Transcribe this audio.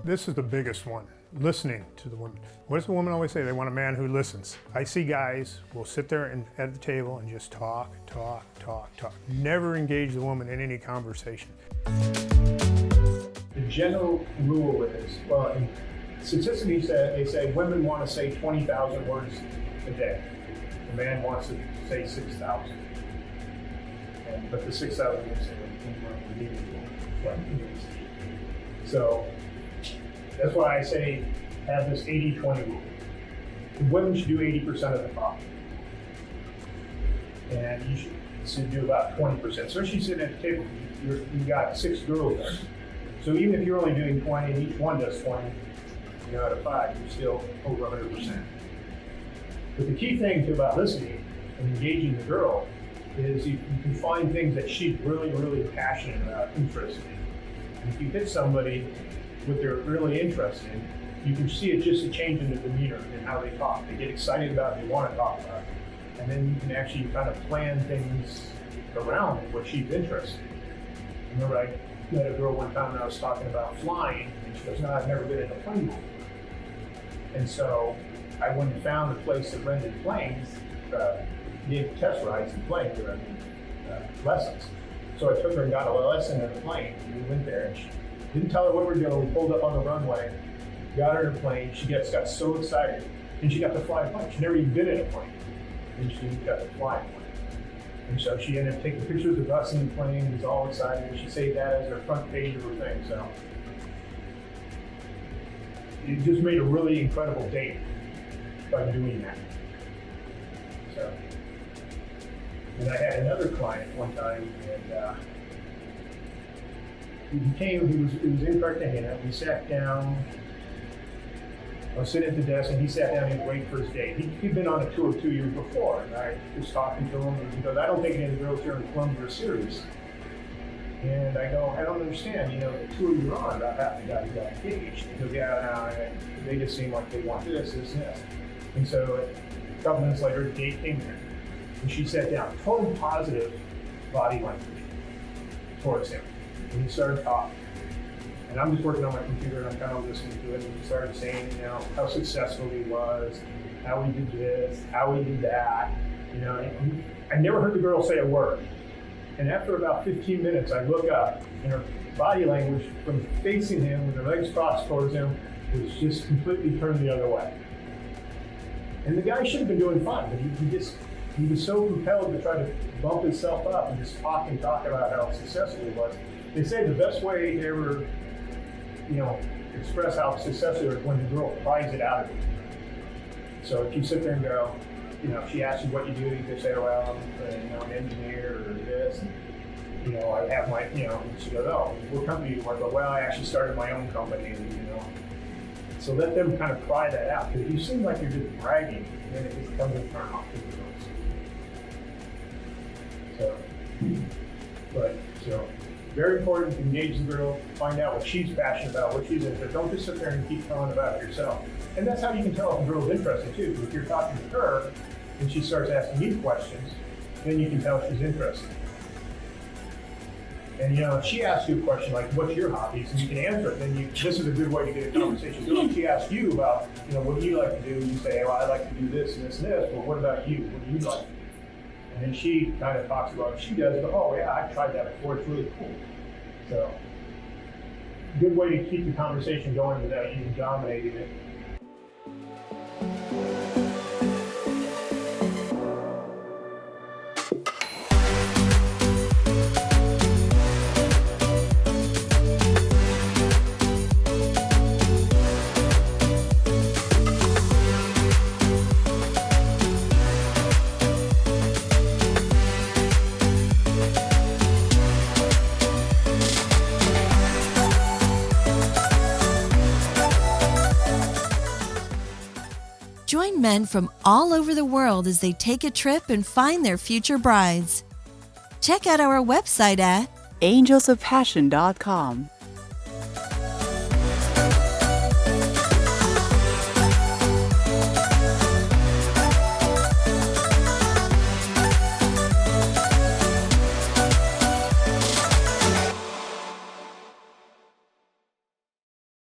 This is the biggest one, listening to the woman. What does the woman always say? They want a man who listens. I see guys will sit there at the table and just talk. Never engage the woman in any conversation. The general rule is, well, in statistics they say women want to say 20,000 words a day. The man wants to say 6,000. But the 6,000 is so that's why I say have this 80-20 rule. Women should do 80% of the talking. And you should do about 20%. So she's sitting at the table, you've got 6 girls there. So even if you're only doing 20 and each one does 20, out of 5, you're still over 100%. But the key thing about listening and engaging the girl is you can find things that she's really passionate about, interested in. And if you hit somebody what they're really interested in, you can see it just a change in their demeanor and how they talk. They get excited about it, they want to talk about it. And then you can actually kind of plan things around what she's interested in. Remember, I met a girl one time and I was talking about flying, and she goes, no, I've never been in a plane before. And so I went and found a place that rented planes, gave test rides and planes, lessons. So I took her and got a lesson in the plane. We went there and she didn't tell her what we were doing. We pulled up on the runway, got her in a plane. She got so excited, and she got to fly a plane. She never even been in a plane, and she got to fly a plane. And so she ended up taking pictures of us in the plane. Was all excited, and she saved that as her front page of her thing. So it just made a really incredible date by doing that. So. And I had another client one time, and it was in Cartagena. We sat down. I was sitting at the desk, and he sat down and waited for his date. He'd been on a tour 2 years before, and I was talking to him, and he goes, I don't think any of the girls here in Columbia are serious. And I go, I don't understand, the tour you're on, about half the guys got engaged. He goes, yeah, no, they just seem like they want this, and this. And so a couple minutes later, the date came in. And she sat down, total positive body language towards him. And he started talking. And I'm just working on my computer and I'm kind of listening to it. And he started saying, how successful he was, how he did this, how he did that. And I never heard the girl say a word. And after about 15 minutes, I look up and her body language from facing him with her legs crossed towards him was just completely turned the other way. And the guy should have been doing fine, but he was so compelled to try to bump himself up and just talk about how successful he was. They say the best way to ever, express how successful you are is when the girl pries it out of you. So if you sit there and go, if she asks you what you do, you can say, well, I'm an engineer or this, and, I have my, and she goes, oh, what company do you work for? Well, I actually started my own company, So let them kind of pry that out, because if you seem like you're just bragging, then it just doesn't turn off to the girls. So very important to engage the girl, find out what she's passionate about, what she's interested in. Don't just sit there and keep telling about yourself. And that's how you can tell if a girl's interested too. If you're talking to her and she starts asking you questions, then you can tell she's interested. And if she asks you a question like, what's your hobbies, and you can answer it, then this is a good way to get a conversation. So if she asks you about, what do you like to do, you say, well, I like to do this and this and this. Well, what about you? What do you like? And then she kind of talks about what she does, but oh yeah, I've tried that before, it's really cool. So, good way to keep the conversation going without you dominating it. Join men from all over the world as they take a trip and find their future brides. Check out our website at angelsofpassion.com.